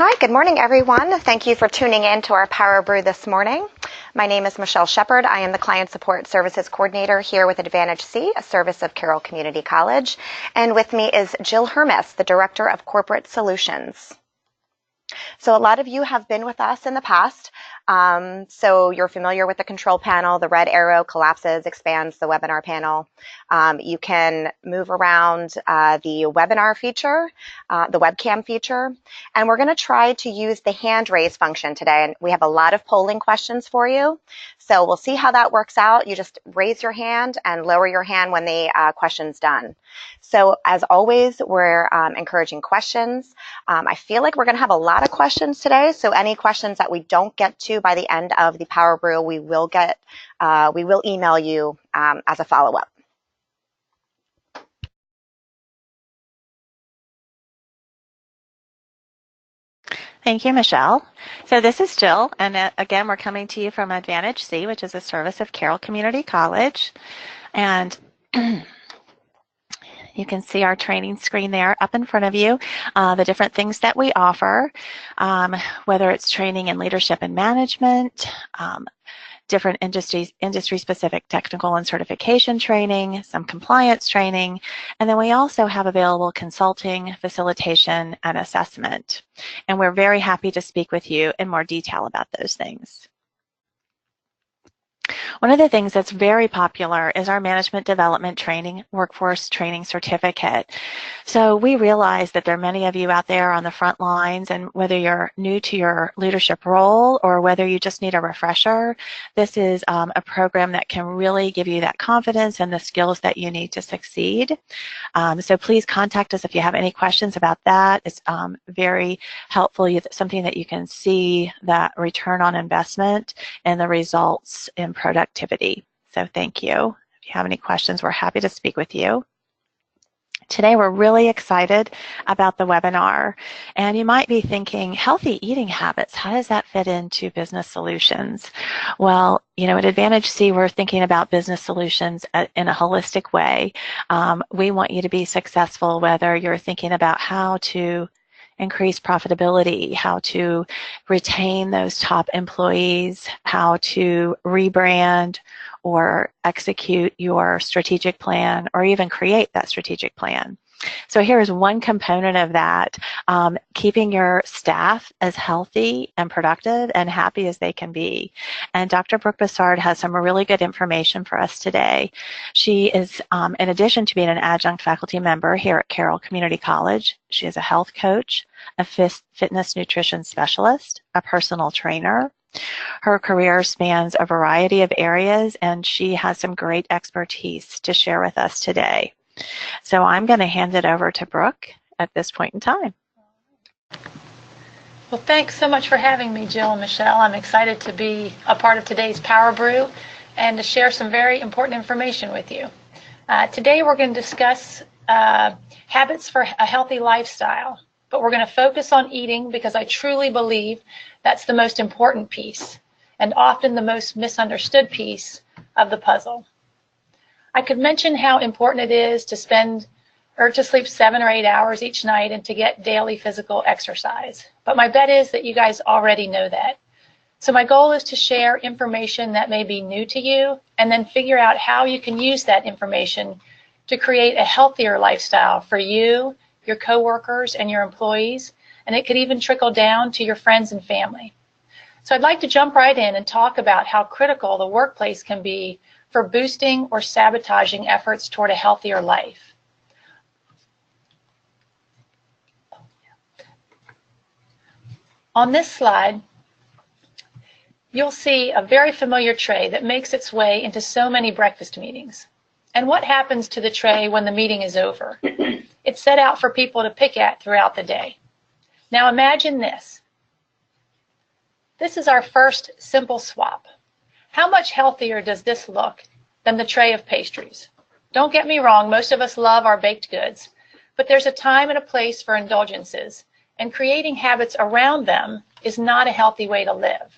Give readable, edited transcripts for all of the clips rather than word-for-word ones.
Hi, good morning, everyone. Thank you for tuning in to our PowerBrew this morning. My name is Michelle Shepard. I am the Client Support Services Coordinator here with AdvantageC, a service of Carroll Community College. And with me is Jill Hermes, the Director of Corporate Solutions. So a lot of you have been with us in the past, so you're familiar with the control panel. The red arrow collapses, expands the webinar panel. You can move around the webinar feature, the webcam feature, and we're going to try to use the hand raise function today. And we have a lot of polling questions for you, so we'll see how that works out. You just raise your hand and lower your hand when the question's done. So as always, we're encouraging questions. I feel like we're going to have a lot of questions today, so any questions that we don't get to by the end of the PowerBrew, we will email you as a follow-up. Thank you, Michelle. So this is Jill, and again, we're coming to you from AdvantageC, which is a service of Carroll Community College. And you can see our training screen there up in front of you, the different things that we offer, whether it's training in leadership and management, different industry-specific technical and certification training, some compliance training, and then we also have available consulting, facilitation, and assessment. And we're very happy to speak with you in more detail about those things. One of the things that's very popular is our management development training, workforce training certificate. So we realize that there are many of you out there on the front lines, and whether you're new to your leadership role or whether you just need a refresher, this is a program that can really give you that confidence and the skills that you need to succeed. So please contact us if you have any questions about that. It's very helpful, something that you can see that return on investment and the results in productivity. So thank you. If you have any questions, we're happy to speak with you. Today, we're really excited about the webinar, and you might be thinking, healthy eating habits, how does that fit into business solutions? Well, you know, at AdvantageC, we're thinking about business solutions in a holistic way. We want you to be successful, whether you're thinking about how to increase profitability, how to retain those top employees, how to rebrand or execute your strategic plan, or even create that strategic plan. So here's one component of that, keeping your staff as healthy and productive and happy as they can be. And Dr. Brooke Bassard has some really good information for us today. She is, in addition to being an adjunct faculty member here at Carroll Community College, she is a health coach, a fitness nutrition specialist, a personal trainer. Her career spans a variety of areas, and she has some great expertise to share with us today. So I'm going to hand it over to Brooke at this point in time. Well, thanks so much for having me, Jill and Michelle. I'm excited to be a part of today's PowerBrew and to share some very important information with you. Today we're going to discuss habits for a healthy lifestyle, but we're going to focus on eating because I truly believe that's the most important piece and often the most misunderstood piece of the puzzle. I could mention how important it is to spend or to sleep 7 or 8 hours each night and to get daily physical exercise. But my bet is that you guys already know that. So my goal is to share information that may be new to you and then figure out how you can use that information to create a healthier lifestyle for you, your coworkers, and your employees. And it could even trickle down to your friends and family. So I'd like to jump right in and talk about how critical the workplace can be for boosting or sabotaging efforts toward a healthier life. On this slide, you'll see a very familiar tray that makes its way into so many breakfast meetings. And what happens to the tray when the meeting is over? It's set out for people to pick at throughout the day. Now imagine this. This is our first simple swap. How much healthier does this look than the tray of pastries? Don't get me wrong, most of us love our baked goods, but there's a time and a place for indulgences, and creating habits around them is not a healthy way to live.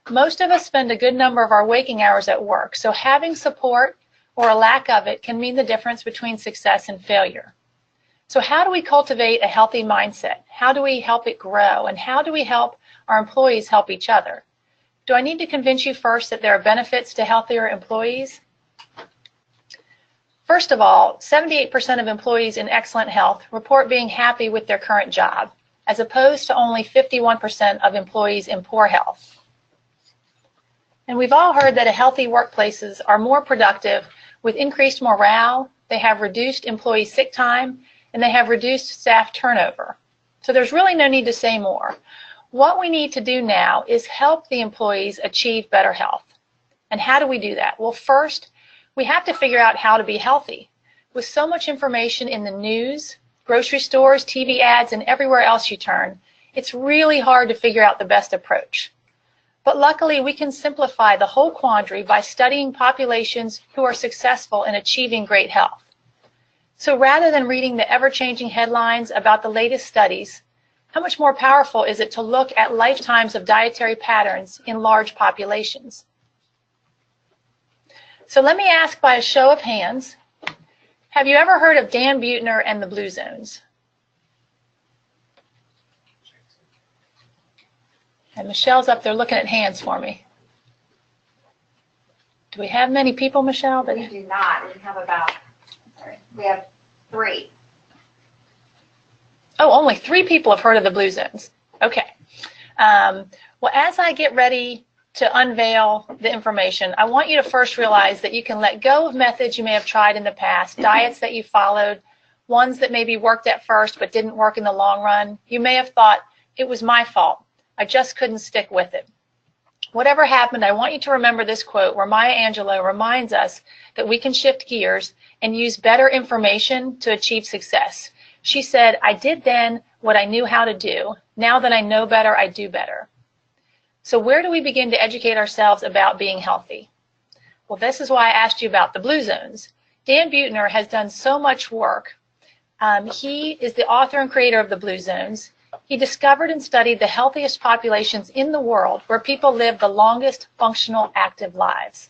Most of us spend a good number of our waking hours at work, so having support or a lack of it can mean the difference between success and failure. So how do we cultivate a healthy mindset? How do we help it grow? And how do we help our employees help each other? Do I need to convince you first that there are benefits to healthier employees? First of all, 78% of employees in excellent health report being happy with their current job, as opposed to only 51% of employees in poor health. And we've all heard that healthy workplaces are more productive with increased morale, they have reduced employee sick time, and they have reduced staff turnover. So there's really no need to say more. What we need to do now is help the employees achieve better health. And how do we do that? Well, first, we have to figure out how to be healthy. With so much information in the news, grocery stores, TV ads, and everywhere else you turn, it's really hard to figure out the best approach. But luckily, we can simplify the whole quandary by studying populations who are successful in achieving great health. So rather than reading the ever-changing headlines about the latest studies, how much more powerful is it to look at lifetimes of dietary patterns in large populations? So let me ask by a show of hands, have you ever heard of Dan Buettner and the Blue Zones? And Michelle's up there looking at hands for me. Do we have many people, Michelle? We do not. We have 3. Oh, only 3 people have heard of the Blue Zones. Okay. Well, as I get ready to unveil the information, I want you to first realize that you can let go of methods you may have tried in the past, diets that you followed, ones that maybe worked at first but didn't work in the long run. You may have thought, it was my fault. I just couldn't stick with it. Whatever happened, I want you to remember this quote where Maya Angelou reminds us that we can shift gears and use better information to achieve success. She said, I did then what I knew how to do. Now that I know better, I do better. So where do we begin to educate ourselves about being healthy? Well, this is why I asked you about the Blue Zones. Dan Buettner has done so much work. He is the author and creator of the Blue Zones. He discovered and studied the healthiest populations in the world where people live the longest functional active lives.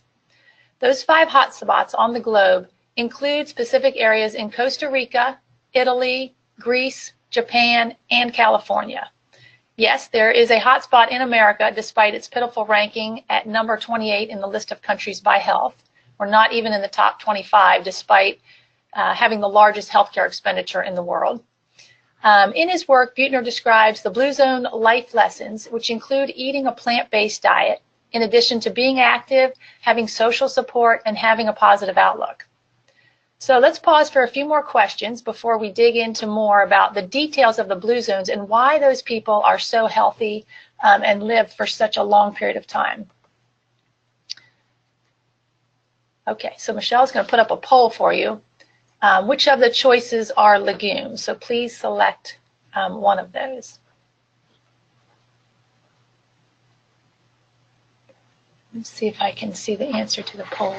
Those 5 hotspots on the globe include specific areas in Costa Rica, Italy, Greece, Japan, and California. Yes, there is a hotspot in America despite its pitiful ranking at number 28 in the list of countries by health. We're not even in the top 25 despite having the largest healthcare expenditure in the world. In his work, Buettner describes the Blue Zone life lessons, which include eating a plant-based diet, in addition to being active, having social support, and having a positive outlook. So let's pause for a few more questions before we dig into more about the details of the Blue Zones and why those people are so healthy and live for such a long period of time. Okay, so Michelle's going to put up a poll for you. Which of the choices are legumes? So please select one of those. Let's see if I can see the answer to the poll.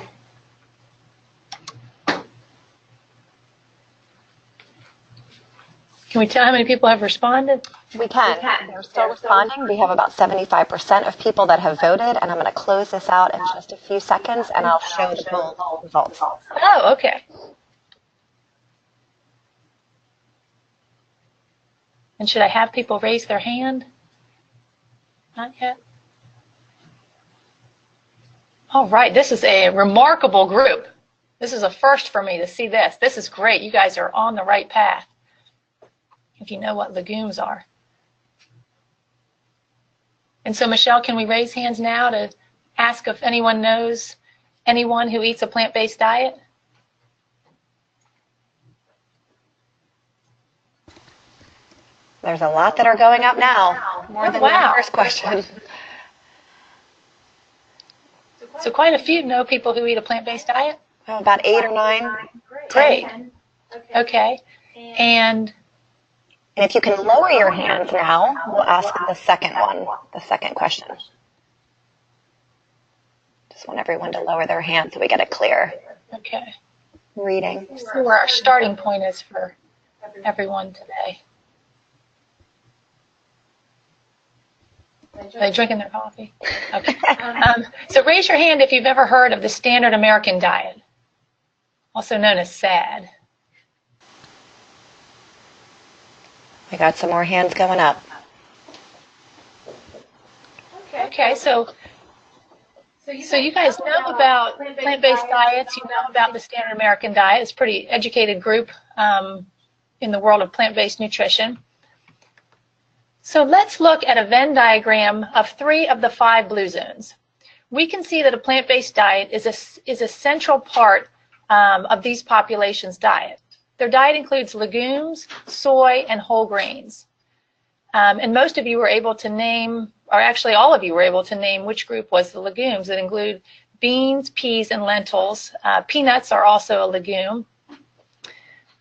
Can we tell how many people have responded? We can. They're still responding. We have about 75% of people that have voted, and I'm going to close this out in just a few seconds, and I'll show the poll results. Oh, okay. And should I have people raise their hand? Not yet. All right, this is a remarkable group. This is a first for me to see this. This is great. You guys are on the right path, if you know what legumes are. And so, Michelle, can we raise hands now to ask if anyone knows anyone who eats a plant-based diet? There's a lot that are going up now, more than the first question. So quite a few know people who eat a plant-based diet? About 8 or 9. Great. Okay. And if you can lower your hands now, we'll ask the second one, the second question. Just want everyone to lower their hands so we get a clear reading. See where our starting point is for everyone today. Are they drinking their coffee? Okay. So raise your hand if you've ever heard of the standard American diet, also known as SAD. We got some more hands going up. Okay, so you guys know about plant-based diets. You know about the standard American diet. It's a pretty educated group in the world of plant-based nutrition. So let's look at a Venn diagram of 3 of the 5 blue zones. We can see that a plant-based diet is a central part of these populations' diet. Their diet includes legumes, soy, and whole grains. And most of you were able to name, or actually all of you were able to name which group was the legumes that include beans, peas, and lentils. Peanuts are also a legume.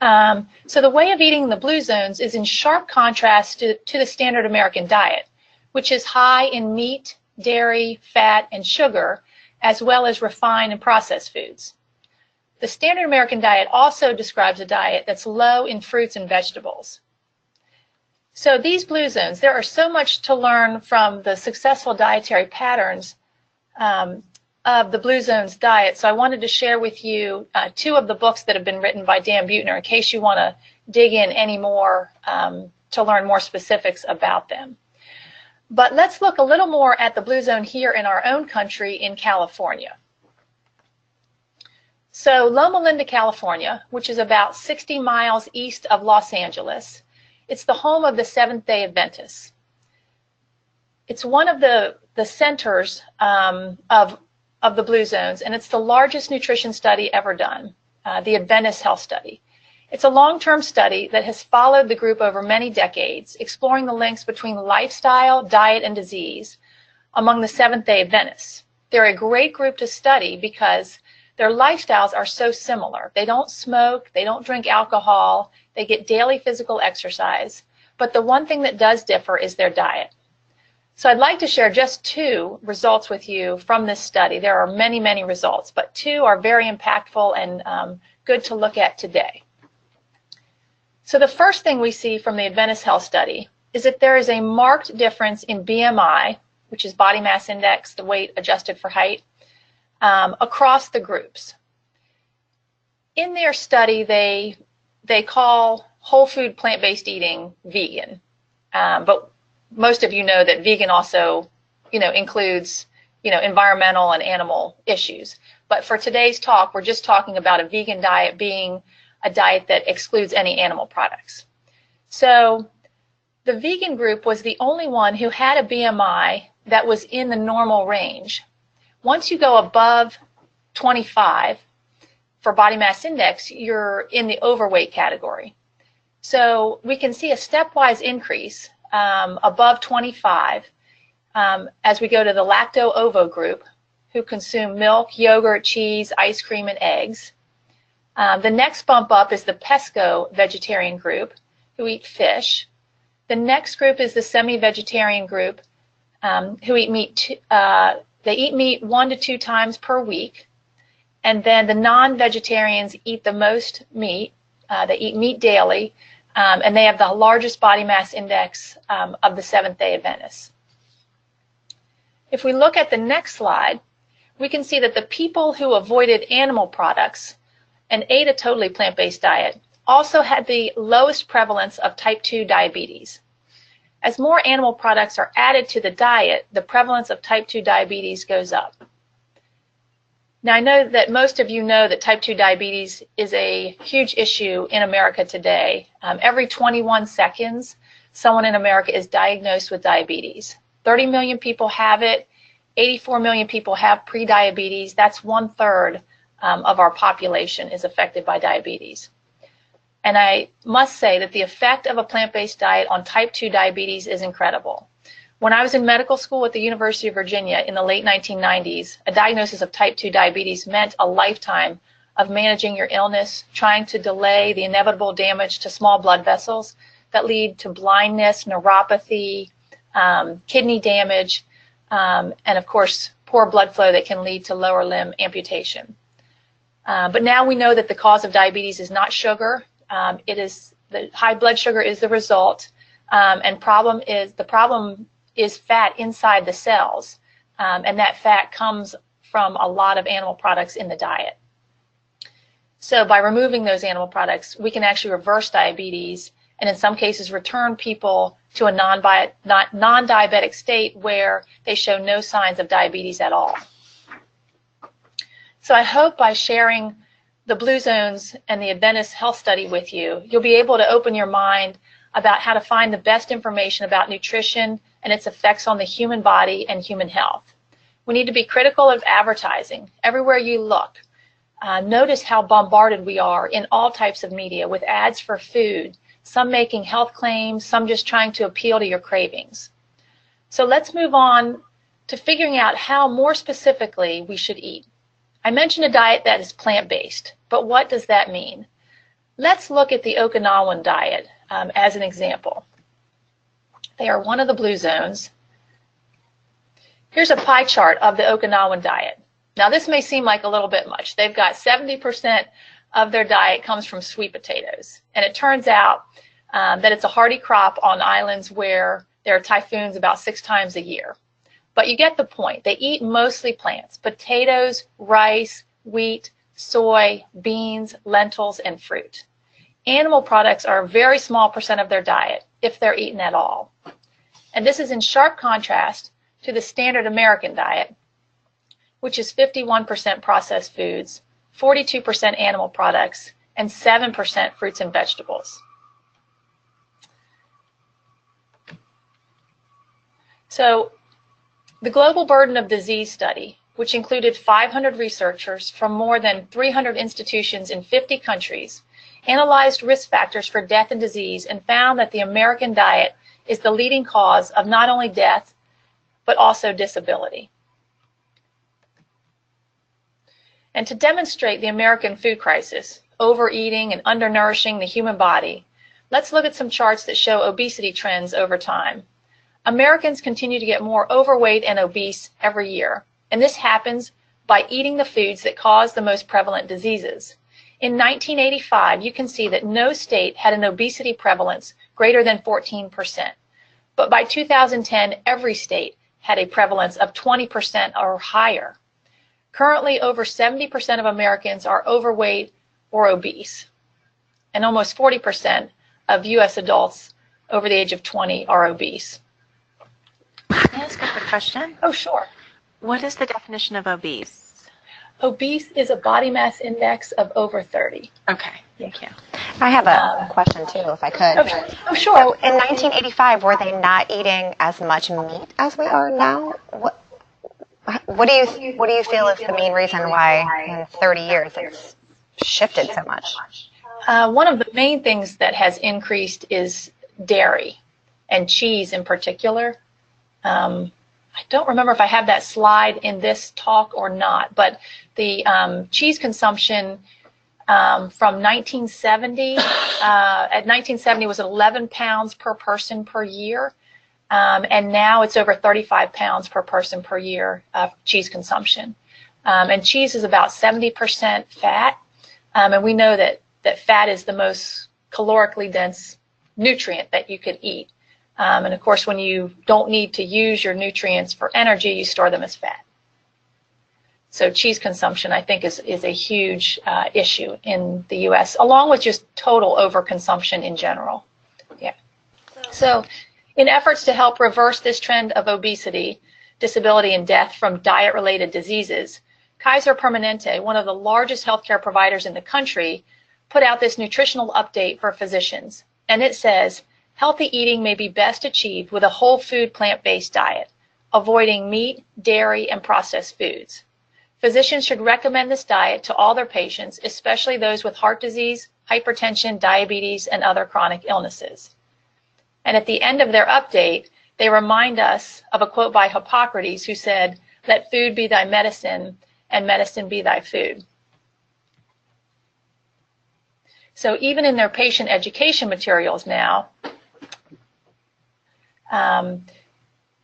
So the way of eating the blue zones is in sharp contrast to the standard American diet, which is high in meat, dairy, fat, and sugar, as well as refined and processed foods. The standard American diet also describes a diet that's low in fruits and vegetables. So these blue zones, there are so much to learn from the successful dietary patterns of the blue zones diet. So I wanted to share with you 2 of the books that have been written by Dan Buettner in case you want to dig in any more to learn more specifics about them. But let's look a little more at the blue zone here in our own country in California. So Loma Linda, California, which is about 60 miles east of Los Angeles, it's the home of the Seventh-day Adventists. It's one of the centers of the blue zones, and it's the largest nutrition study ever done, the Adventist health study. It's a long-term study that has followed the group over many decades, exploring the links between lifestyle, diet, and disease among the Seventh-day Adventists. They're a great group to study because their lifestyles are so similar. They don't smoke, they don't drink alcohol, they get daily physical exercise, but the one thing that does differ is their diet. So I'd like to share just 2 results with you from this study. There are many, many results, but 2 are very impactful and good to look at today. So the first thing we see from the Adventist health study is that there is a marked difference in BMI, which is body mass index, the weight adjusted for height, across the groups. In their study, they call whole food plant-based eating vegan, but most of you know that vegan also, includes, environmental and animal issues. But for today's talk, we're just talking about a vegan diet being a diet that excludes any animal products. So the vegan group was the only one who had a BMI that was in the normal range. Once you go above 25 for body mass index, you're in the overweight category. So we can see a stepwise increase above 25 as we go to the lacto-ovo group, who consume milk, yogurt, cheese, ice cream, and eggs. The next bump up is the pesco vegetarian group, who eat fish. The next group is the semi-vegetarian group, who eat meat. They eat meat 1 to 2 times per week. And then the non-vegetarians eat the most meat. They eat meat daily, and they have the largest body mass index of the Seventh-day Adventists. If we look at the next slide, we can see that the people who avoided animal products and ate a totally plant-based diet also had the lowest prevalence of type 2 diabetes. As more animal products are added to the diet, the prevalence of type 2 diabetes goes up. Now, I know that most of you know that type 2 diabetes is a huge issue in America today. Every 21 seconds, someone in America is diagnosed with diabetes. 30 million people have it. 84 million people have prediabetes. That's 1/3 of our population is affected by diabetes. And I must say that the effect of a plant-based diet on type 2 diabetes is incredible. When I was in medical school at the University of Virginia in the late 1990s, a diagnosis of type 2 diabetes meant a lifetime of managing your illness, trying to delay the inevitable damage to small blood vessels that lead to blindness, neuropathy, kidney damage, and of course, poor blood flow that can lead to lower limb amputation. But now we know that the cause of diabetes is not sugar. It is the high blood sugar is the result, and the problem is fat inside the cells, and that fat comes from a lot of animal products in the diet. So by removing those animal products, we can actually reverse diabetes and in some cases return people to a non-diabetic state where they show no signs of diabetes at all. So I hope by sharing the Blue Zones and the Adventist health study with you, you'll be able to open your mind about how to find the best information about nutrition and its effects on the human body and human health. We need to be critical of advertising everywhere you look. Notice how bombarded we are in all types of media with ads for food, some making health claims, some just trying to appeal to your cravings. So let's move on to figuring out how more specifically we should eat. I mentioned a diet that is plant-based, but what does that mean? Let's look at the Okinawan Diet as an example. They are one of the Blue Zones. Here's a pie chart of the Okinawan Diet. Now this may seem like a little bit much. They've got 70% of their diet comes from sweet potatoes. And it turns out that it's a hardy crop on islands where there are typhoons about 6 times a year. But you get the point. They eat mostly plants: potatoes, rice, wheat, soy, beans, lentils, and fruit. Animal products are a very small percent of their diet, if they're eaten at all. And this is in sharp contrast to the standard American diet, which is 51% processed foods, 42% animal products, and 7% fruits and vegetables. So the Global Burden of Disease study, which included 500 researchers from more than 300 institutions in 50 countries, analyzed risk factors for death and disease and found that the American diet is the leading cause of not only death, but also disability. And to demonstrate the American food crisis, overeating and undernourishing the human body, let's look at some charts that show obesity trends over time. Americans continue to get more overweight and obese every year, and this happens by eating the foods that cause the most prevalent diseases. In 1985, you can see that no state had an obesity prevalence greater than 14%. But by 2010, every state had a prevalence of 20% or higher. Currently, over 70% of Americans are overweight or obese, and almost 40% of U.S. adults over the age of 20 are obese. Can I ask a quick question? Oh, sure. What is the definition of obese? Obese is a body mass index of over 30. Okay, thank you. I have a question too, if I could. Oh, sure. So in 1985, were they not eating as much meat as we are now? What do you feel is the main reason why in 30 years it's shifted so much? One of the main things that has increased is dairy and cheese in particular. I don't remember if I have that slide in this talk or not, but the cheese consumption from 1970, at 1970 was 11 pounds per person per year, and now it's over 35 pounds per person per year of cheese consumption. And cheese is about 70% fat, and we know that fat is the most calorically dense nutrient that you could eat. And of course, when you don't need to use your nutrients for energy, you store them as fat. So cheese consumption, I think, is a huge issue in the U.S., along with just total overconsumption in general. Yeah. So in efforts to help reverse this trend of obesity, disability, and death from diet-related diseases, Kaiser Permanente, one of the largest healthcare providers in the country, put out this nutritional update for physicians. And it says, healthy eating may be best achieved with a whole food plant-based diet, avoiding meat, dairy, and processed foods. Physicians should recommend this diet to all their patients, especially those with heart disease, hypertension, diabetes, and other chronic illnesses. And at the end of their update, they remind us of a quote by Hippocrates, who said, "Let food be thy medicine, and medicine be thy food." So even in their patient education materials now,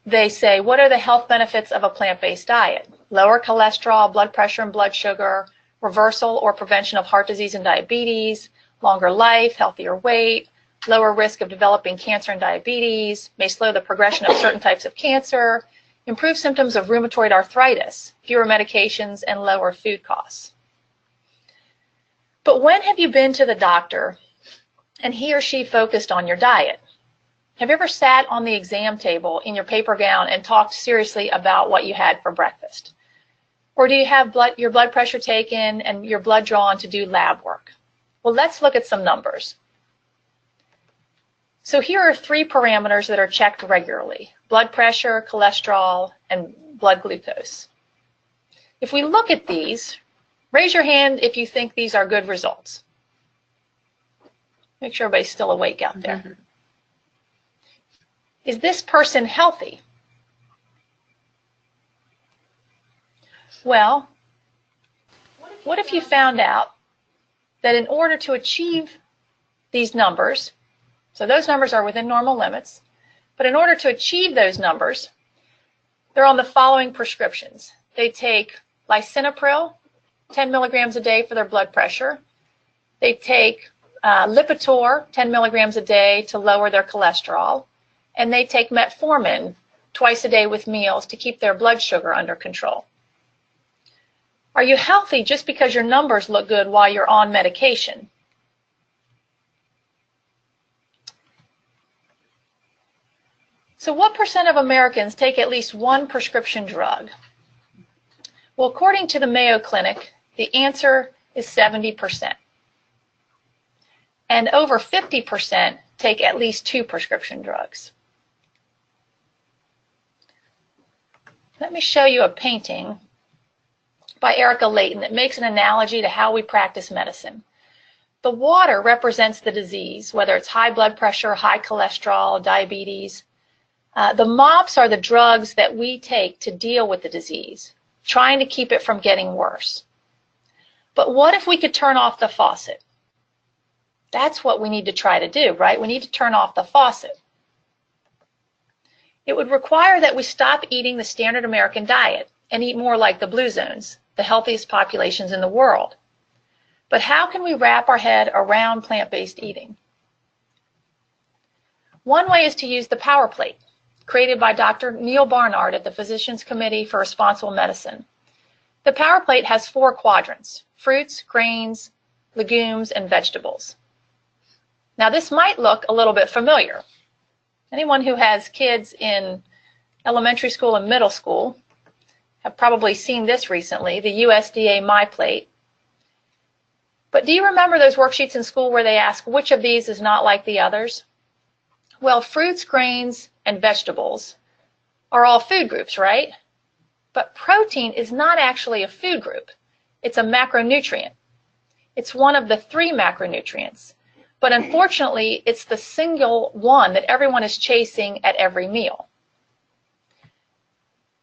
they say, what are the health benefits of a plant-based diet? Lower cholesterol, blood pressure and blood sugar, reversal or prevention of heart disease and diabetes, longer life, healthier weight, lower risk of developing cancer and diabetes, may slow the progression of certain types of cancer, improve symptoms of rheumatoid arthritis, fewer medications, and lower food costs. But when have you been to the doctor and he or she focused on your diet. Have you ever sat on the exam table in your paper gown and talked seriously about what you had for breakfast? Or do you have your blood pressure taken and your blood drawn to do lab work? Well, let's look at some numbers. So here are 3 parameters that are checked regularly: blood pressure, cholesterol, and blood glucose. If we look at these, raise your hand if you think these are good results. Make sure everybody's still awake out there. Mm-hmm. Is this person healthy? Well, what if you found out that in order to achieve these numbers, so those numbers are within normal limits, but in order to achieve those numbers, they're on the following prescriptions. They take lisinopril, 10 milligrams a day for their blood pressure. They take Lipitor, 10 milligrams a day to lower their cholesterol. And they take metformin twice a day with meals to keep their blood sugar under control. Are you healthy just because your numbers look good while you're on medication? So what percent of Americans take at least one prescription drug? Well, according to the Mayo Clinic, the answer is 70%. And over 50% take at least 2 prescription drugs. Let me show you a painting by Erica Layton that makes an analogy to how we practice medicine. The water represents the disease, whether it's high blood pressure, high cholesterol, diabetes. The mops are the drugs that we take to deal with the disease, trying to keep it from getting worse. But what if we could turn off the faucet? That's what we need to try to do, right? We need to turn off the faucet. It would require that we stop eating the standard American diet and eat more like the blue zones, the healthiest populations in the world. But how can we wrap our head around plant-based eating? One way is to use the PowerPlate, created by Dr. Neil Barnard at the Physicians Committee for Responsible Medicine. The PowerPlate has 4 quadrants: fruits, grains, legumes, and vegetables. Now this might look a little bit familiar. Anyone who has kids in elementary school and middle school have probably seen this recently, the USDA MyPlate. But do you remember those worksheets in school where they ask which of these is not like the others? Well, fruits, grains, and vegetables are all food groups, right? But protein is not actually a food group. It's a macronutrient. It's one of the 3 macronutrients. But unfortunately, it's the single one that everyone is chasing at every meal.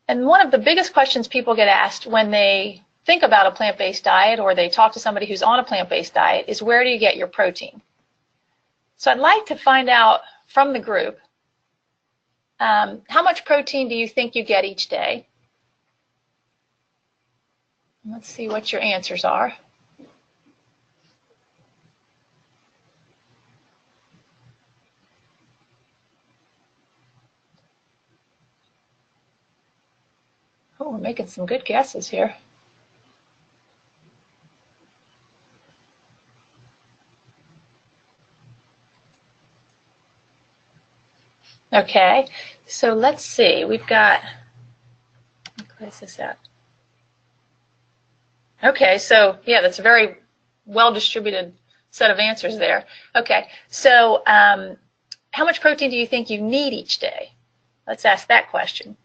And one of the biggest questions people get asked when they think about a plant-based diet or they talk to somebody who's on a plant-based diet is, where do you get your protein? So I'd like to find out from the group, how much protein do you think you get each day? Let's see what your answers are. Oh, we're making some good guesses here. Okay, so let's see. We've got, where's this at? Okay, so yeah, that's a very well-distributed set of answers there. Okay, so how much protein do you think you need each day? Let's ask that question.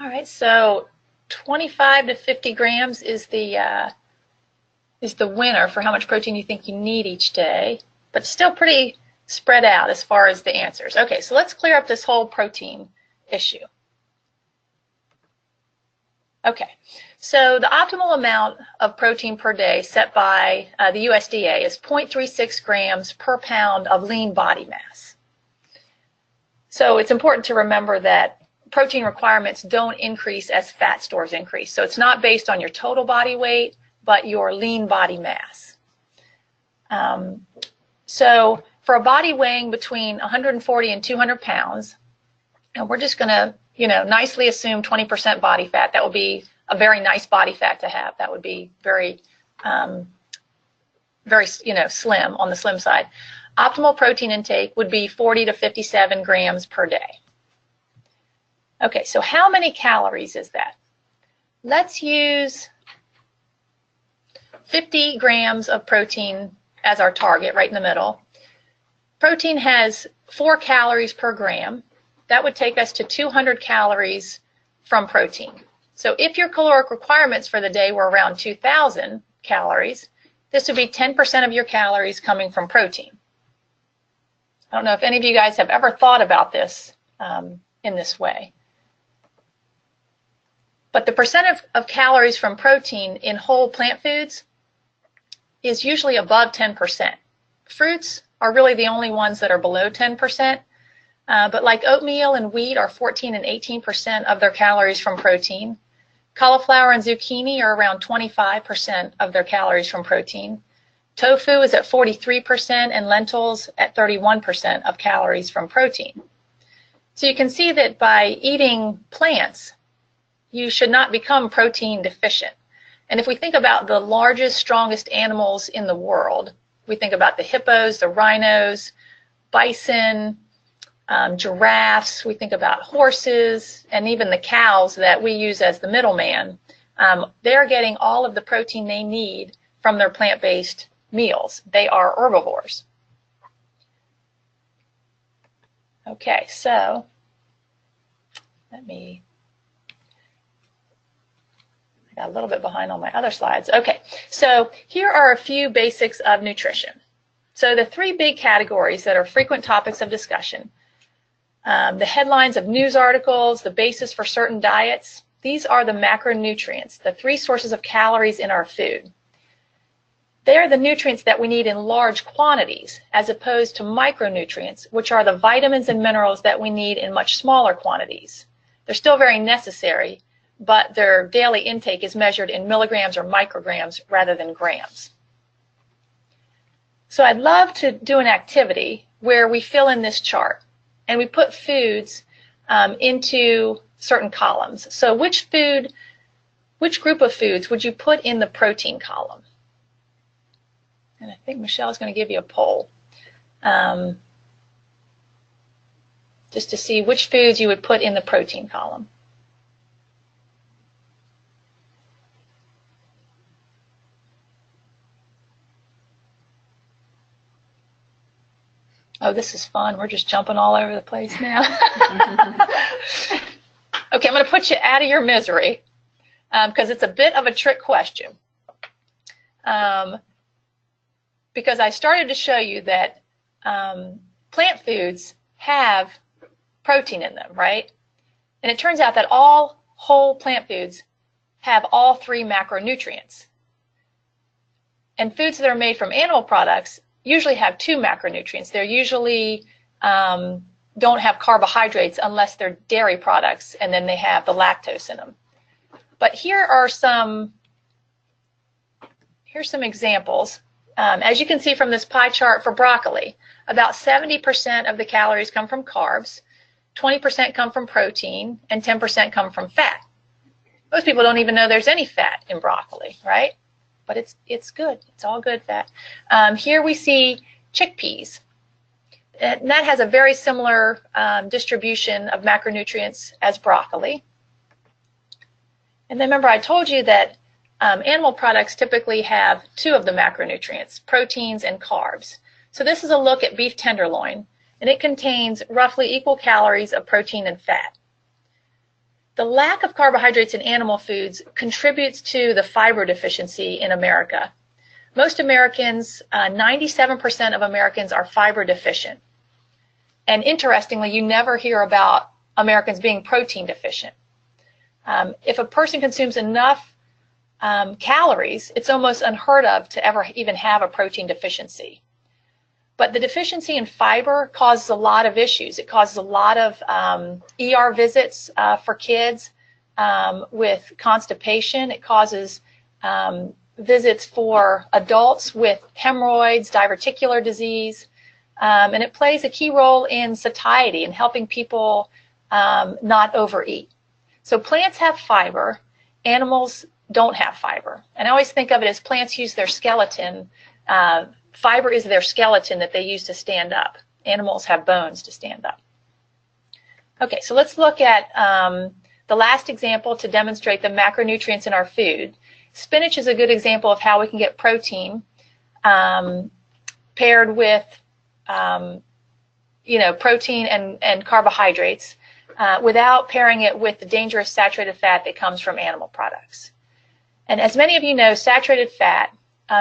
All right, so 25 to 50 grams is the winner for how much protein you think you need each day, but still pretty spread out as far as the answers. Okay, so let's clear up this whole protein issue. Okay, so the optimal amount of protein per day set by the USDA is 0.36 grams per pound of lean body mass. So it's important to remember that protein requirements don't increase as fat stores increase. So it's not based on your total body weight, but your lean body mass. So for a body weighing between 140 and 200 pounds, and we're just going to, nicely assume 20% body fat. That would be a very nice body fat to have. That would be very, slim, on the slim side. Optimal protein intake would be 40 to 57 grams per day. Okay, so how many calories is that? Let's use 50 grams of protein as our target, right in the middle. Protein has 4 calories per gram. That would take us to 200 calories from protein. So if your caloric requirements for the day were around 2,000 calories, this would be 10% of your calories coming from protein. I don't know if any of you guys have ever thought about this in this way. But the percent of calories from protein in whole plant foods is usually above 10%. Fruits are really the only ones that are below 10%. But like oatmeal and wheat are 14 and 18% of their calories from protein. Cauliflower and zucchini are around 25% of their calories from protein. Tofu is at 43% and lentils at 31% of calories from protein. So you can see that by eating plants, you should not become protein deficient. And if we think about the largest, strongest animals in the world, we think about the hippos, the rhinos, bison, giraffes, we think about horses, and even the cows that we use as the middleman. They're getting all of the protein they need from their plant-based meals. They are herbivores. Okay, so I got a little bit behind on my other slides. Okay, so here are a few basics of nutrition. So the 3 big categories that are frequent topics of discussion, the headlines of news articles, the basis for certain diets, these are the macronutrients, the 3 sources of calories in our food. They are the nutrients that we need in large quantities, as opposed to micronutrients, which are the vitamins and minerals that we need in much smaller quantities. They're still very necessary, but their daily intake is measured in milligrams or micrograms rather than grams. So I'd love to do an activity where we fill in this chart and we put foods into certain columns. So which group of foods would you put in the protein column? And I think Michelle's going to give you a poll just to see which foods you would put in the protein column. Oh, this is fun. We're just jumping all over the place now. Okay, I'm going to put you out of your misery because it's a bit of a trick question. Because I started to show you that plant foods have protein in them, right? And it turns out that all whole plant foods have all 3 macronutrients. And foods that are made from animal products usually have 2 macronutrients. They usually don't have carbohydrates unless they're dairy products, and then they have the lactose in them. But here's some examples. As you can see from this pie chart for broccoli, about 70% of the calories come from carbs, 20% come from protein, and 10% come from fat. Most people don't even know there's any fat in broccoli, right? But it's good. It's all good fat. Here we see chickpeas. And that has a very similar distribution of macronutrients as broccoli. And then remember I told you that animal products typically have 2 of the macronutrients, proteins and carbs. So this is a look at beef tenderloin, and it contains roughly equal calories of protein and fat. The lack of carbohydrates in animal foods contributes to the fiber deficiency in America. Most Americans, 97% of Americans are fiber deficient. And interestingly, you never hear about Americans being protein deficient. If a person consumes enough calories, it's almost unheard of to ever even have a protein deficiency. But the deficiency in fiber causes a lot of issues. It causes a lot of ER visits for kids with constipation. It causes visits for adults with hemorrhoids, diverticular disease, and it plays a key role in satiety and helping people not overeat. So plants have fiber, animals don't have fiber. And I always think of it as plants use their skeleton. Fiber is their skeleton that they use to stand up. Animals have bones to stand up. Okay, so let's look at the last example to demonstrate the macronutrients in our food. Spinach is a good example of how we can get protein paired with protein and carbohydrates without pairing it with the dangerous saturated fat that comes from animal products. And as many of you know, saturated fat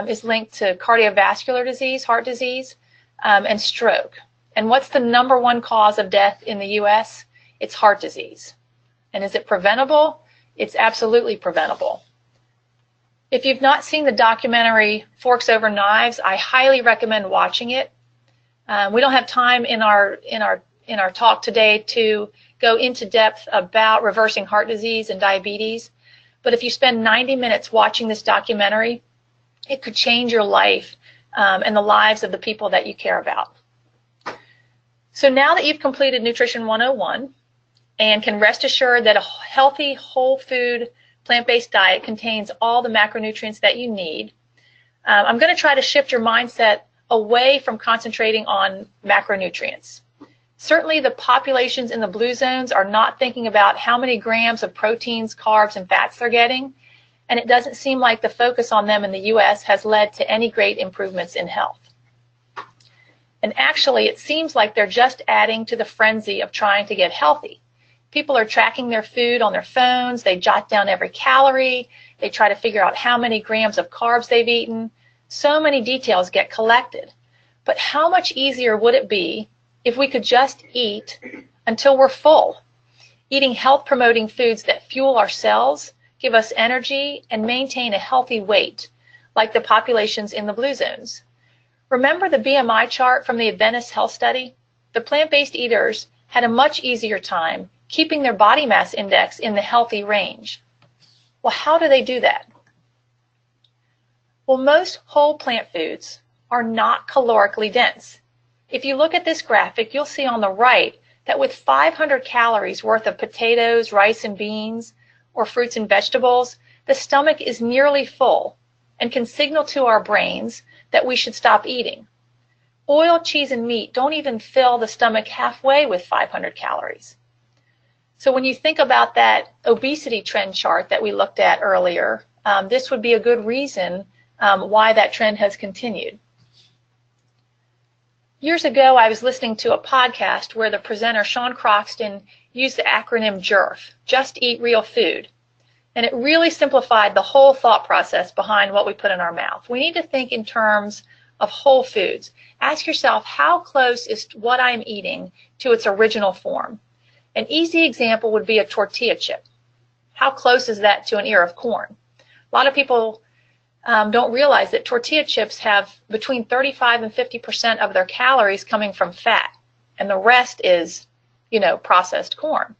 is linked to cardiovascular disease, heart disease, and stroke. And what's the #1 cause of death in the U.S.? It's heart disease. And is it preventable? It's absolutely preventable. If you've not seen the documentary Forks Over Knives, I highly recommend watching it. We don't have time in our talk today to go into depth about reversing heart disease and diabetes, but if you spend 90 minutes watching this documentary, it could change your life and the lives of the people that you care about. So now that you've completed Nutrition 101 and can rest assured that a healthy, whole food, plant-based diet contains all the macronutrients that you need, I'm going to try to shift your mindset away from concentrating on macronutrients. Certainly the populations in the blue zones are not thinking about how many grams of proteins, carbs, and fats they're getting, and it doesn't seem like the focus on them in the U.S. has led to any great improvements in health. And actually, it seems like they're just adding to the frenzy of trying to get healthy. People are tracking their food on their phones, they jot down every calorie, they try to figure out how many grams of carbs they've eaten. So many details get collected. But how much easier would it be if we could just eat until we're full, eating health-promoting foods that fuel our cells, give us energy, and maintain a healthy weight, like the populations in the blue zones. Remember the BMI chart from the Adventist health study? The plant-based eaters had a much easier time keeping their body mass index in the healthy range. Well, how do they do that? Well, most whole plant foods are not calorically dense. If you look at this graphic, you'll see on the right that with 500 calories worth of potatoes, rice, and beans, or fruits and vegetables, the stomach is nearly full and can signal to our brains that we should stop eating. Oil, cheese, and meat don't even fill the stomach halfway with 500 calories. So when you think about that obesity trend chart that we looked at earlier, this would be a good reason why that trend has continued. Years ago, I was listening to a podcast where the presenter, Sean Croxton, used the acronym JERF, Just Eat Real Food. And it really simplified the whole thought process behind what we put in our mouth. We need to think in terms of whole foods. Ask yourself, how close is what I'm eating to its original form? An easy example would be a tortilla chip. How close is that to an ear of corn? A lot of people don't realize that tortilla chips have between 35 and 50% of their calories coming from fat, and the rest is, processed corn.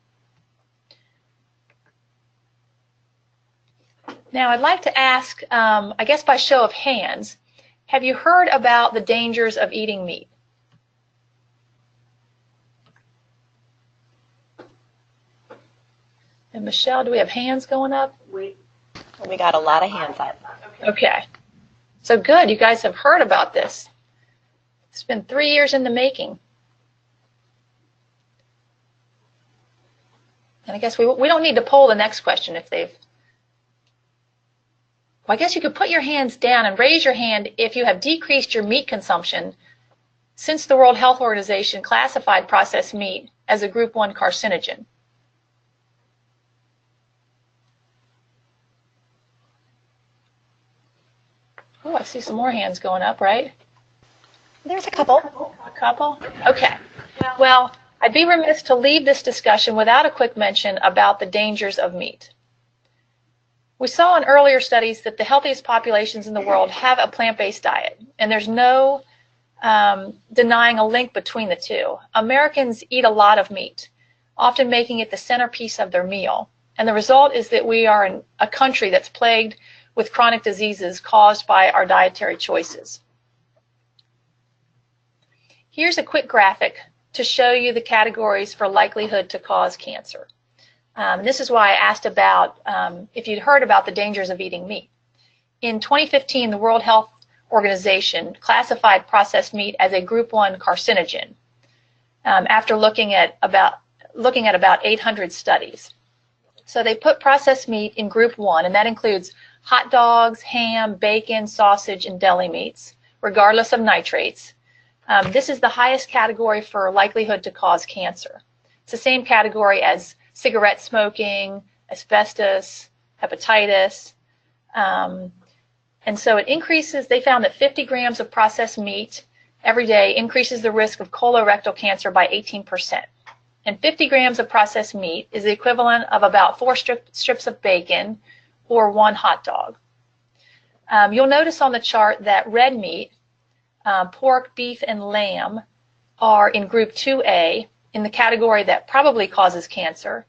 Now, I'd like to ask, I guess by show of hands, have you heard about the dangers of eating meat? And Michelle, do we have hands going up? We got a lot of hands up. Okay. So good, you guys have heard about this. It's been 3 years in the making. And I guess we don't need to poll the next question if they've... Well, I guess you could put your hands down and raise your hand if you have decreased your meat consumption since the World Health Organization classified processed meat as a Group 1 carcinogen. Oh, I see some more hands going up, right? There's a couple. A couple? Okay. Well, I'd be remiss to leave this discussion without a quick mention about the dangers of meat. We saw in earlier studies that the healthiest populations in the world have a plant-based diet, and there's no denying a link between the two. Americans eat a lot of meat, often making it the centerpiece of their meal. And the result is that we are in a country that's plagued with chronic diseases caused by our dietary choices. Here's a quick graphic to show you the categories for likelihood to cause cancer. This is why I asked about if you'd heard about the dangers of eating meat. In 2015, the World Health Organization classified processed meat as a Group 1 carcinogen after looking at about 800 studies. So they put processed meat in Group 1, and that includes hot dogs, ham, bacon, sausage, and deli meats, regardless of nitrates. This is the highest category for likelihood to cause cancer. It's the same category as cigarette smoking, asbestos, hepatitis. And so it increases, they found that 50 grams of processed meat every day increases the risk of colorectal cancer by 18%. And 50 grams of processed meat is the equivalent of about 4 strips of bacon or 1 hot dog. You'll notice on the chart that red meat, pork, beef, and lamb are in Group 2A in the category that probably causes cancer.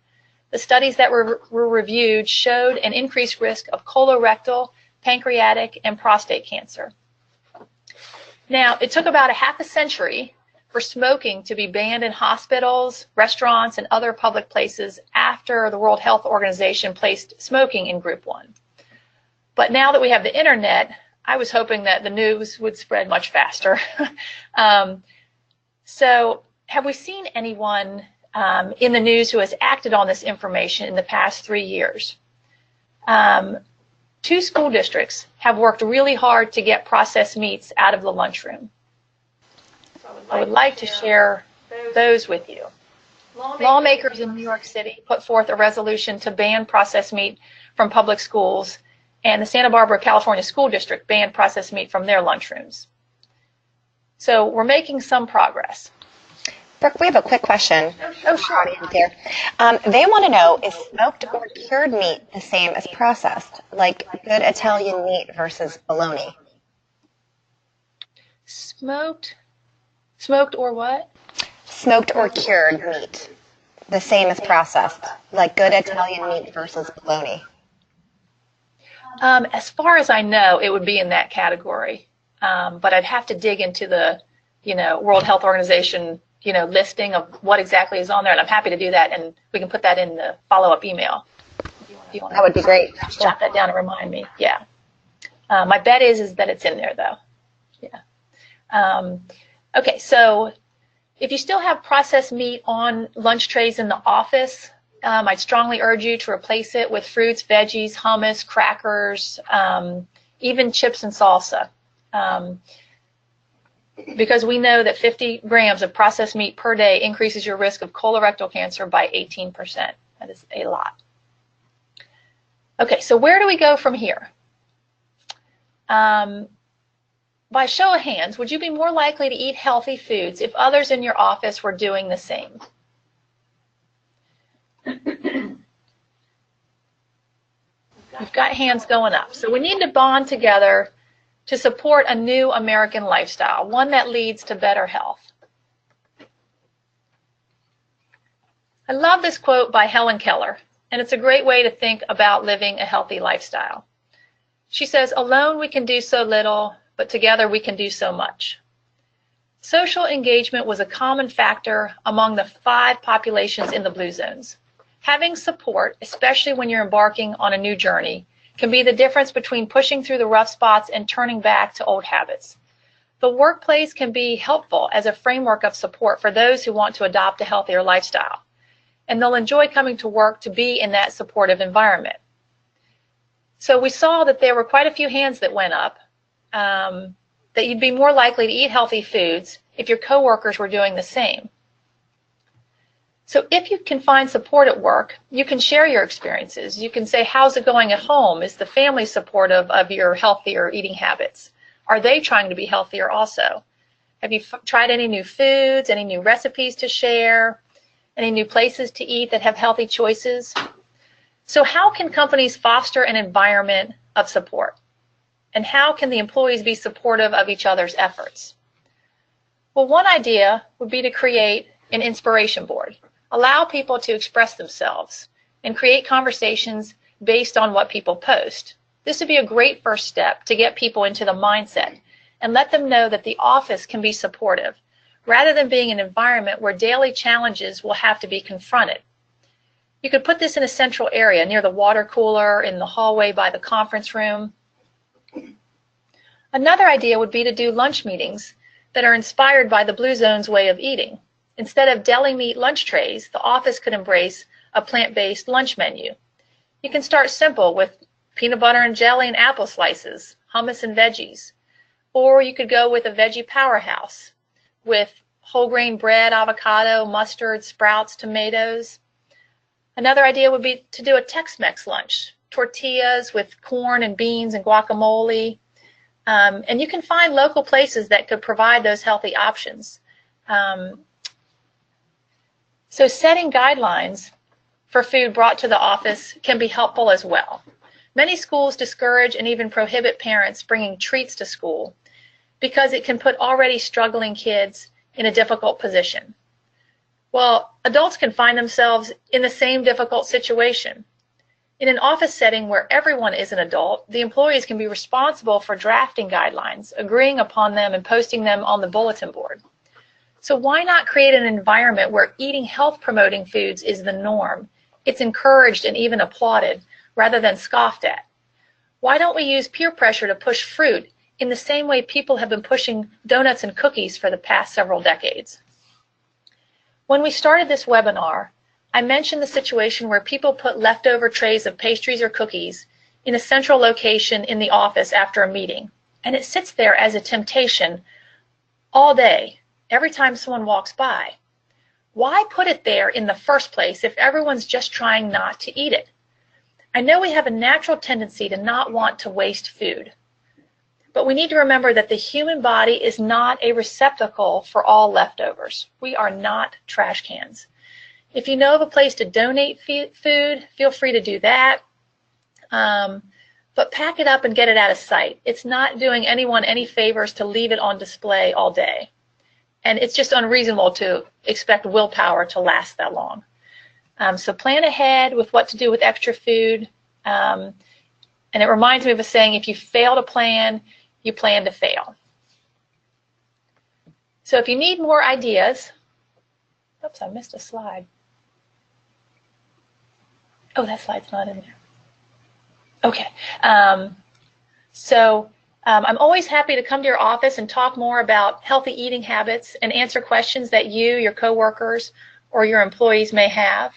The studies that were reviewed showed an increased risk of colorectal, pancreatic, and prostate cancer. Now, it took about a half a century for smoking to be banned in hospitals, restaurants, and other public places after the World Health Organization placed smoking in Group 1. But now that we have the internet, I was hoping that the news would spread much faster. So have we seen anyone in the news who has acted on this information in the past 3 years? 2 school districts have worked really hard to get processed meats out of the lunchroom. I would like to share those with you. Lawmakers in New York City put forth a resolution to ban processed meat from public schools, and the Santa Barbara, California School District banned processed meat from their lunchrooms. So we're making some progress. Brooke, we have a quick question. Oh, sure. Audience here. They want to know, is smoked or cured meat the same as processed, like good Italian meat versus bologna? Smoked or what? Smoked or cured meat, the same as processed, like good Italian meat versus bologna. As far as I know, it would be in that category, but I'd have to dig into the, World Health Organization, listing of what exactly is on there, and I'm happy to do that, and we can put that in the follow-up email. That would be great. Jot that down and remind me. Yeah. My bet is that it's in there, though. Yeah. Okay, so if you still have processed meat on lunch trays in the office, I'd strongly urge you to replace it with fruits, veggies, hummus, crackers, even chips and salsa. Because we know that 50 grams of processed meat per day increases your risk of colorectal cancer by 18%. That is a lot. Okay, so where do we go from here? By show of hands, would you be more likely to eat healthy foods if others in your office were doing the same? We've got hands going up. So we need to bond together to support a new American lifestyle, one that leads to better health. I love this quote by Helen Keller, and it's a great way to think about living a healthy lifestyle. She says, "Alone we can do so little, but together we can do so much." Social engagement was a common factor among the 5 populations in the blue zones. Having support, especially when you're embarking on a new journey, can be the difference between pushing through the rough spots and turning back to old habits. The workplace can be helpful as a framework of support for those who want to adopt a healthier lifestyle, and they'll enjoy coming to work to be in that supportive environment. So we saw that there were quite a few hands that went up, that you'd be more likely to eat healthy foods if your coworkers were doing the same. So if you can find support at work, you can share your experiences. You can say, how's it going at home? Is the family supportive of your healthier eating habits? Are they trying to be healthier also? Have you tried any new foods, any new recipes to share, any new places to eat that have healthy choices? So how can companies foster an environment of support? And how can the employees be supportive of each other's efforts? Well, one idea would be to create an inspiration board. Allow people to express themselves and create conversations based on what people post. This would be a great first step to get people into the mindset and let them know that the office can be supportive, rather than being an environment where daily challenges will have to be confronted. You could put this in a central area near the water cooler, in the hallway by the conference room. Another idea would be to do lunch meetings that are inspired by the Blue Zone's way of eating. Instead of deli meat lunch trays, the office could embrace a plant-based lunch menu. You can start simple with peanut butter and jelly and apple slices, hummus and veggies. Or you could go with a veggie powerhouse with whole grain bread, avocado, mustard, sprouts, tomatoes. Another idea would be to do a Tex-Mex lunch, tortillas with corn and beans and guacamole. And you can find local places that could provide those healthy options. So setting guidelines for food brought to the office can be helpful as well. Many schools discourage and even prohibit parents bringing treats to school because it can put already struggling kids in a difficult position. Well, adults can find themselves in the same difficult situation. In an office setting where everyone is an adult, the employees can be responsible for drafting guidelines, agreeing upon them, and posting them on the bulletin board. So why not create an environment where eating health-promoting foods is the norm? It's encouraged and even applauded, rather than scoffed at. Why don't we use peer pressure to push fruit in the same way people have been pushing donuts and cookies for the past several decades? When we started this webinar, I mentioned the situation where people put leftover trays of pastries or cookies in a central location in the office after a meeting, and it sits there as a temptation all day, every time someone walks by. Why put it there in the first place if everyone's just trying not to eat it? I know we have a natural tendency to not want to waste food, but we need to remember that the human body is not a receptacle for all leftovers. We are not trash cans. If you know of a place to donate food, feel free to do that, but pack it up and get it out of sight. It's not doing anyone any favors to leave it on display all day. And it's just unreasonable to expect willpower to last that long. So plan ahead with what to do with extra food. And it reminds me of a saying, if you fail to plan, you plan to fail. So if you need more ideas, oops, I missed a slide. Oh, that slide's not in there. Okay. I'm always happy to come to your office and talk more about healthy eating habits and answer questions that you, your coworkers, or your employees may have.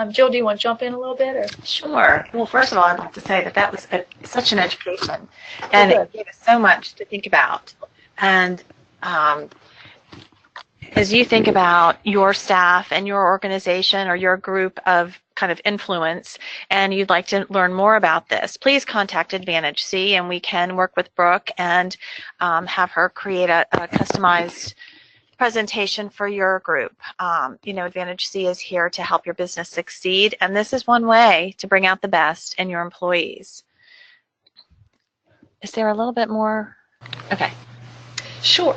Jill, do you want to jump in a little bit? Or? Sure. Well, first of all, I'd like to say that was such an education, and it gave us so much to think about. And as you think about your staff and your organization or your group of kind of influence, and you'd like to learn more about this, please contact AdvantageC, and we can work with Brooke and have her create a customized presentation for your group. AdvantageC is here to help your business succeed, and this is one way to bring out the best in your employees. Is there a little bit more? Okay. Sure.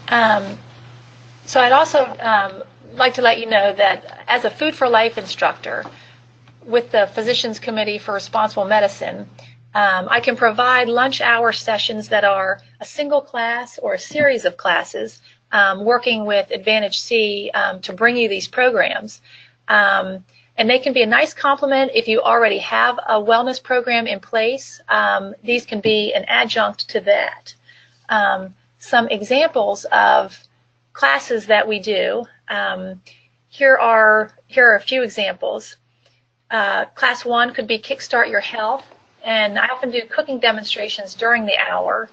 So I'd also like to let you know that as a Food for Life instructor with the Physicians Committee for Responsible Medicine, I can provide lunch hour sessions that are a single class or a series of classes working with AdvantageC to bring you these programs. And they can be a nice complement if you already have a wellness program in place. These can be an adjunct to that. Some examples of classes that we do. Here are a few examples. Class 1 could be Kickstart Your Health, and I often do cooking demonstrations during the hour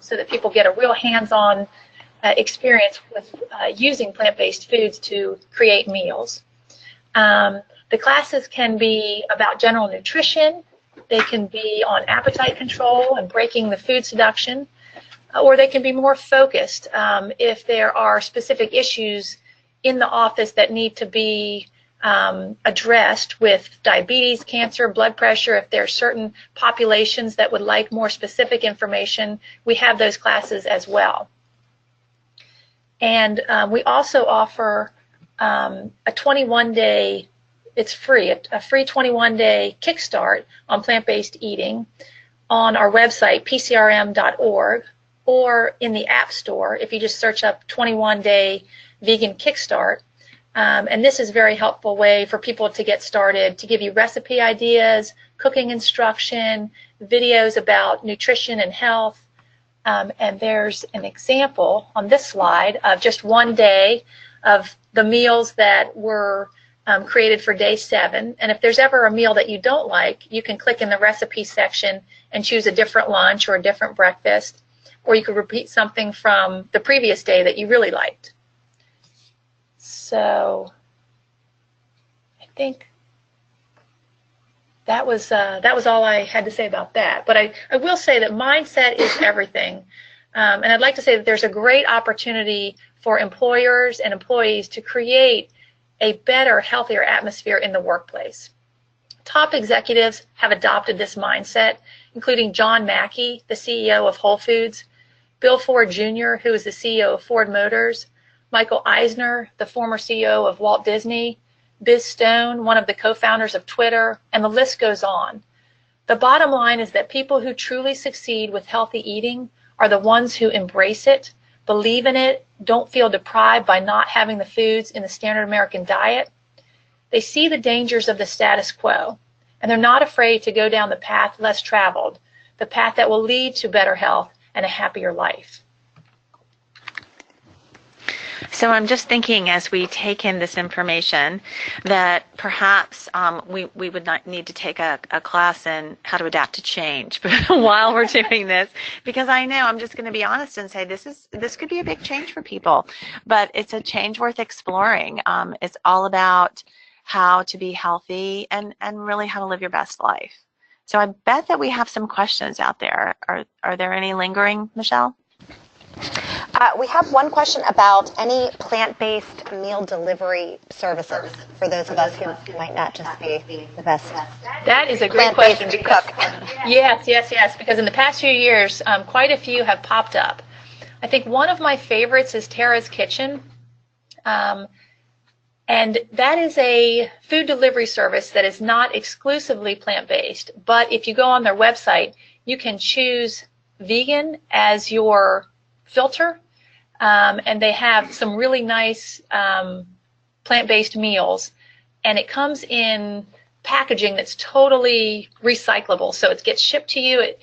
so that people get a real hands-on experience with using plant-based foods to create meals. The classes can be about general nutrition. They can be on appetite control and breaking the food seduction. Or they can be more focused if there are specific issues in the office that need to be addressed with diabetes, cancer, blood pressure. If there are certain populations that would like more specific information, we have those classes as well. And we also offer a 21-day, it's free, a free 21-day kickstart on plant-based eating on our website, pcrm.org, or in the App Store if you just search up 21-day vegan kickstart. And this is a very helpful way for people to get started, to give you recipe ideas, cooking instruction, videos about nutrition and health. And there's an example on this slide of just one day of the meals that were created for day 7. And if there's ever a meal that you don't like, you can click in the recipe section and choose a different lunch or a different breakfast, or you could repeat something from the previous day that you really liked. So I think that was all I had to say about that. But I will say that mindset is everything. And I'd like to say that there's a great opportunity for employers and employees to create a better, healthier atmosphere in the workplace. Top executives have adopted this mindset, including John Mackey, the CEO of Whole Foods, Bill Ford Jr., who is the CEO of Ford Motors, Michael Eisner, the former CEO of Walt Disney, Biz Stone, one of the co-founders of Twitter, and the list goes on. The bottom line is that people who truly succeed with healthy eating are the ones who embrace it, believe in it, don't feel deprived by not having the foods in the standard American diet. They see the dangers of the status quo, and they're not afraid to go down the path less traveled, the path that will lead to better health and a happier life. So I'm just thinking, as we take in this information, that perhaps we would not need to take a class in how to adapt to change while we're doing this, because I know, I'm just going to be honest and say this could be a big change for people, but it's a change worth exploring. It's all about how to be healthy and really how to live your best life. So I bet that we have some questions out there. Are there any lingering, Michelle? We have one question about any plant-based meal delivery services for those of us who might not just be the best. That is a great question. To cook. Yes, because in the past few years, quite a few have popped up. I think one of my favorites is Tara's Kitchen. And that is a food delivery service that is not exclusively plant-based, but if you go on their website, you can choose vegan as your filter, and they have some really nice plant-based meals, and it comes in packaging that's totally recyclable, so it gets shipped to you.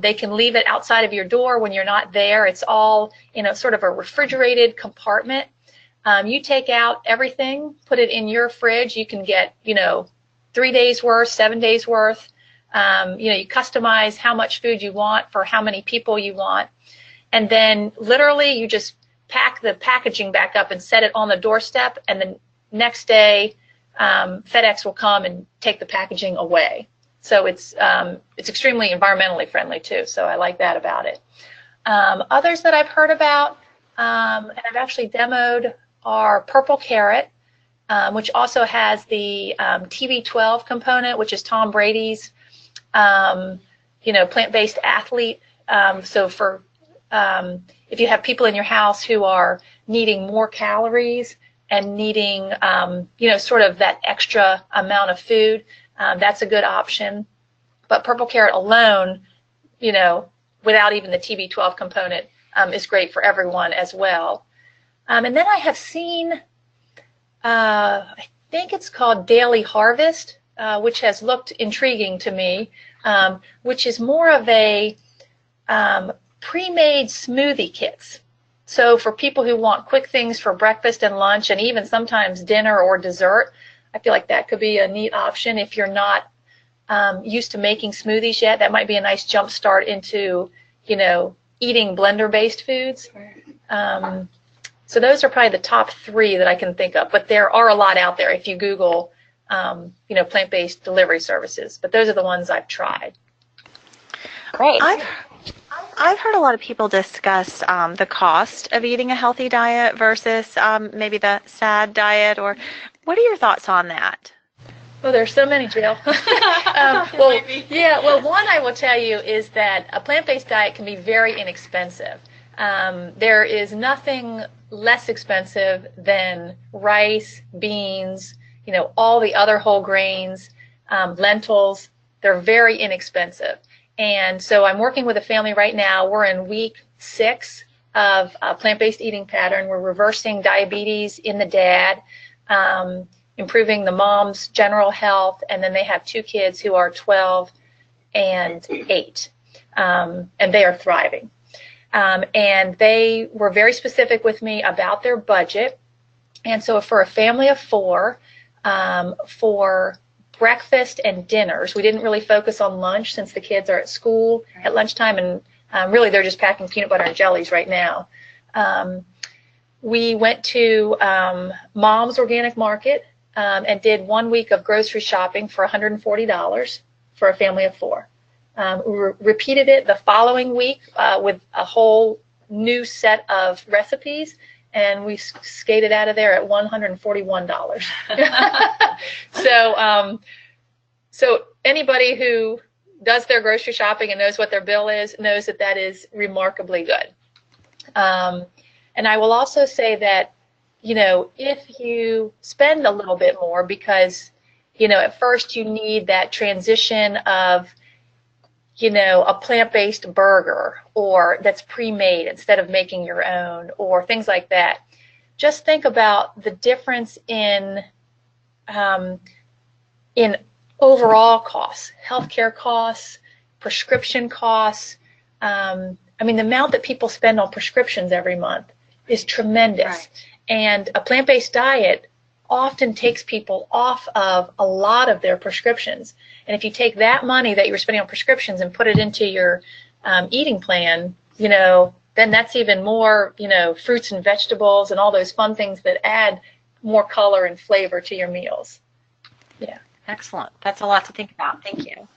They can leave it outside of your door when you're not there. It's all in sort of a refrigerated compartment. You take out everything, put it in your fridge. You can get 3 days worth, 7 days worth. You customize how much food you want for how many people you want. And then literally you just pack the packaging back up and set it on the doorstep, and the next day FedEx will come and take the packaging away. So it's extremely environmentally friendly too, so I like that about it. Others that I've heard about, and I've actually demoed, are Purple Carrot, which also has the TB12 component, which is Tom Brady's plant-based athlete. So for if you have people in your house who are needing more calories and needing, sort of that extra amount of food, that's a good option. But Purple Carrot alone, without even the TB12 component, is great for everyone as well. And then I have seen, I think it's called Daily Harvest, which has looked intriguing to me, which is more of a pre-made smoothie kits. So for people who want quick things for breakfast and lunch and even sometimes dinner or dessert, I feel like that could be a neat option. If you're not used to making smoothies yet, that might be a nice jump start into, eating blender-based foods. So those are probably the top 3 that I can think of, but there are a lot out there if you Google, plant-based delivery services. But those are the ones I've tried. Great. I've heard a lot of people discuss the cost of eating a healthy diet versus maybe the SAD diet, or what are your thoughts on that? Well, there's so many, Jill. One I will tell you is that a plant-based diet can be very inexpensive. There is nothing less expensive than rice, beans, all the other whole grains, lentils. They're very inexpensive. And so I'm working with a family right now. We're in week 6 of a plant-based eating pattern. We're reversing diabetes in the dad, improving the mom's general health, and then they have 2 kids who are 12 and 8, and they are thriving. And they were very specific with me about their budget. And so for a family of 4, for breakfast and dinners, we didn't really focus on lunch since the kids are at school at lunchtime, and really they're just packing peanut butter and jellies right now. We went to Mom's Organic Market and did 1 week of grocery shopping for $140 for a family of 4. We repeated it the following week with a whole new set of recipes, and we skated out of there at $141. So anybody who does their grocery shopping and knows what their bill is knows that that is remarkably good. And I will also say that, if you spend a little bit more because, at first you need that transition of, a plant-based burger or that's pre-made instead of making your own or things like that. Just think about the difference in overall costs, healthcare costs, prescription costs. The amount that people spend on prescriptions every month is tremendous. Right. And a plant-based diet often takes people off of a lot of their prescriptions. And if you take that money that you were spending on prescriptions and put it into your eating plan, then that's even more, fruits and vegetables and all those fun things that add more color and flavor to your meals. Yeah. Excellent. That's a lot to think about. Thank you.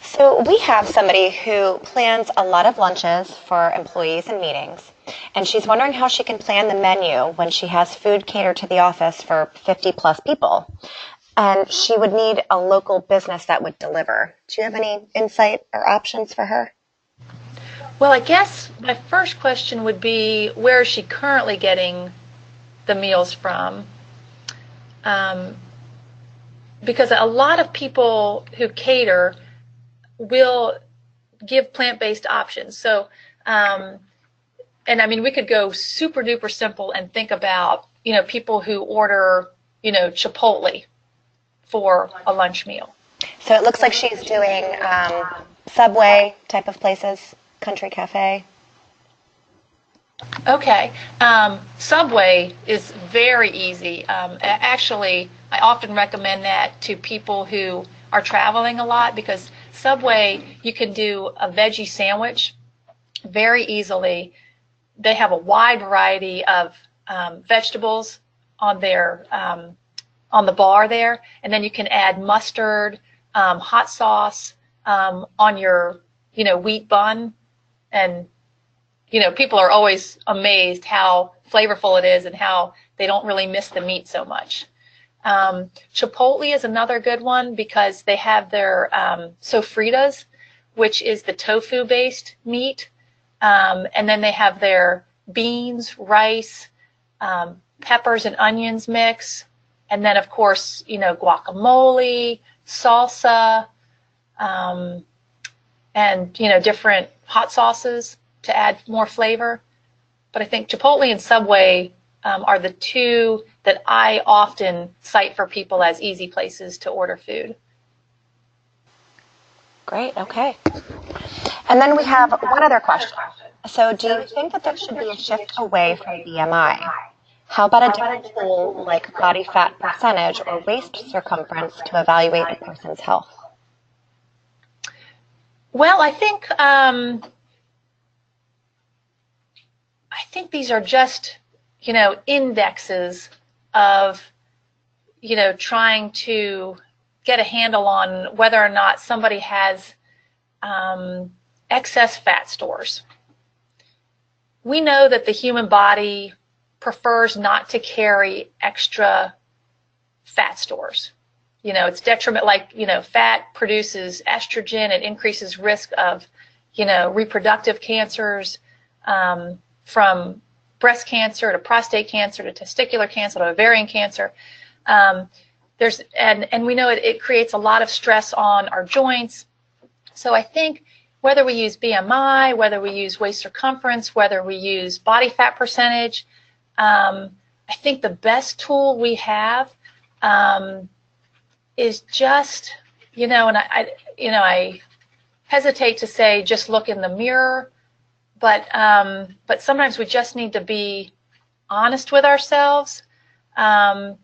So we have somebody who plans a lot of lunches for employees and meetings, and she's wondering how she can plan the menu when she has food catered to the office for 50 plus people. And she would need a local business that would deliver. Do you have any insight or options for her? Well, I guess my first question would be, where is she currently getting the meals from? Because a lot of people who cater will give plant-based options. So, we could go super duper simple and think about, people who order, Chipotle for a lunch meal. So it looks like she's doing Subway type of places, Country Cafe. Okay. Subway is very easy. Actually, I often recommend that to people who are traveling a lot because Subway, you can do a veggie sandwich very easily. They have a wide variety of vegetables on their on the bar there, and then you can add mustard, hot sauce on your wheat bun, and people are always amazed how flavorful it is and how they don't really miss the meat so much. Chipotle is another good one because they have their sofritas, which is the tofu-based meat, and then they have their beans, rice, peppers and onions mix, and then of course guacamole, salsa, and different hot sauces to add more flavor. But I think Chipotle and Subway are the two that I often cite for people as easy places to order food. Great, okay. And then we have one other question. So do you think that there should be a shift away from BMI? How about a different tool like body fat percentage or waist circumference to evaluate a person's health? Well, I think these are just, indexes of, trying to get a handle on whether or not somebody has excess fat stores. We know that the human body prefers not to carry extra fat stores. It's detriment, fat produces estrogen. It increases risk of, reproductive cancers, from breast cancer to prostate cancer to testicular cancer to ovarian cancer. And we know it creates a lot of stress on our joints. So I think whether we use BMI, whether we use waist circumference, whether we use body fat percentage, I think the best tool we have is just, and I hesitate to say just look in the mirror, but sometimes we just need to be honest with ourselves and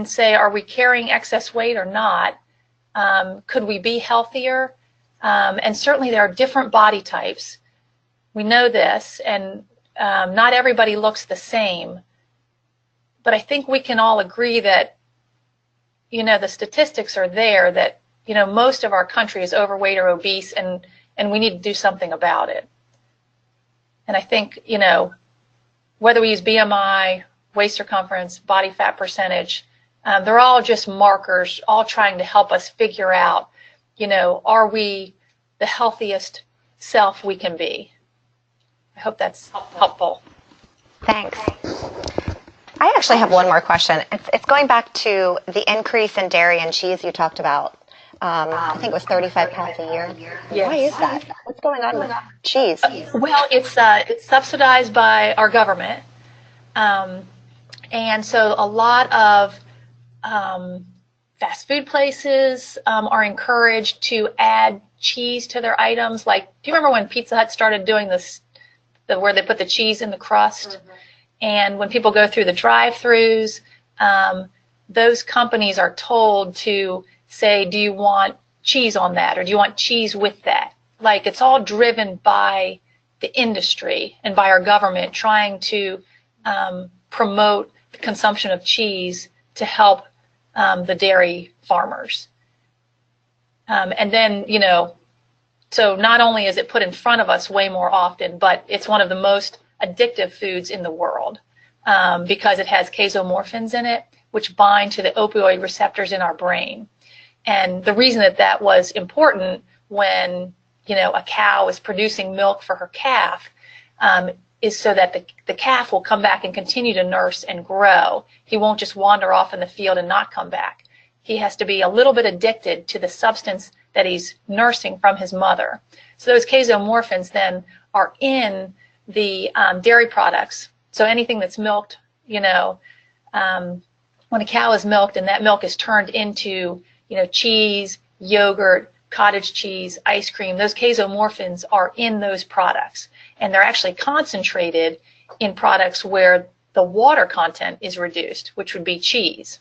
say, are we carrying excess weight or not? Could we be healthier? And certainly there are different body types. We know this, and not everybody looks the same. But I think we can all agree that, the statistics are there that, most of our country is overweight or obese, and we need to do something about it. And I think, whether we use BMI, waist circumference, body fat percentage, they're all just markers, all trying to help us figure out, are we the healthiest self we can be? I hope that's helpful. Thanks. I actually have one more question. It's going back to the increase in dairy and cheese you talked about. I think it was 35 pounds a year. Yes. Why is that? What's going on with cheese? Well, it's subsidized by our government. And so a lot of fast food places are encouraged to add cheese to their items. Like, do you remember when Pizza Hut started doing this, where they put the cheese in the crust? Mm-hmm. And when people go through the drive-thrus, those companies are told to say, do you want cheese on that, or do you want cheese with that? Like, it's all driven by the industry and by our government trying to promote the consumption of cheese to help the dairy farmers. And then, so not only is it put in front of us way more often, but it's one of the most addictive foods in the world because it has casomorphins in it, which bind to the opioid receptors in our brain. And the reason that was important when, a cow is producing milk for her calf is so that the calf will come back and continue to nurse and grow. He won't just wander off in the field and not come back. He has to be a little bit addicted to the substance that he's nursing from his mother. So those casomorphins then are in the dairy products. So anything that's milked, when a cow is milked and that milk is turned into, cheese, yogurt, cottage cheese, ice cream, those casomorphins are in those products. And they're actually concentrated in products where the water content is reduced, which would be cheese,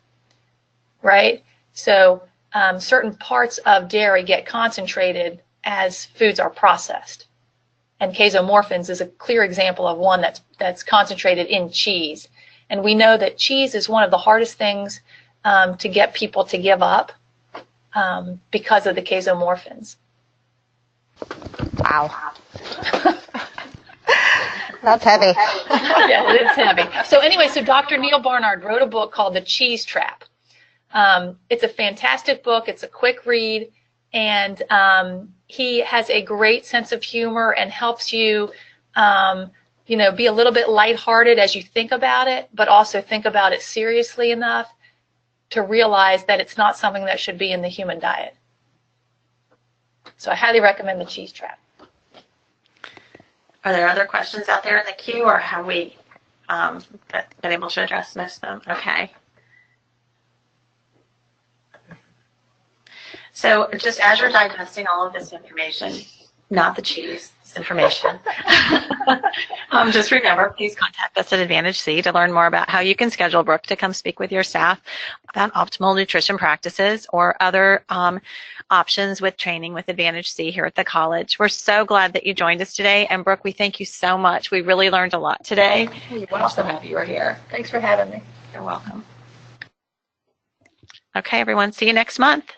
right? So certain parts of dairy get concentrated as foods are processed. And casomorphins is a clear example of one that's concentrated in cheese. And we know that cheese is one of the hardest things to get people to give up because of the casomorphins. Wow. That's heavy. Yeah, it is heavy. So anyway, so Dr. Neil Barnard wrote a book called The Cheese Trap. It's a fantastic book. It's a quick read. And he has a great sense of humor and helps you, be a little bit lighthearted as you think about it, but also think about it seriously enough to realize that it's not something that should be in the human diet. So I highly recommend The Cheese Trap. Are there other questions out there in the queue, or have we been able to address most of them? Okay. So just as you're digesting all of this information, not the cheese, this information, just remember, please contact us at AdvantageC to learn more about how you can schedule Brooke to come speak with your staff about optimal nutrition practices or other options with training with AdvantageC here at the college. We're so glad that you joined us today. And Brooke, we thank you so much. We really learned a lot today. We're so happy you were here. Thanks for having me. You're welcome. Okay, everyone. See you next month.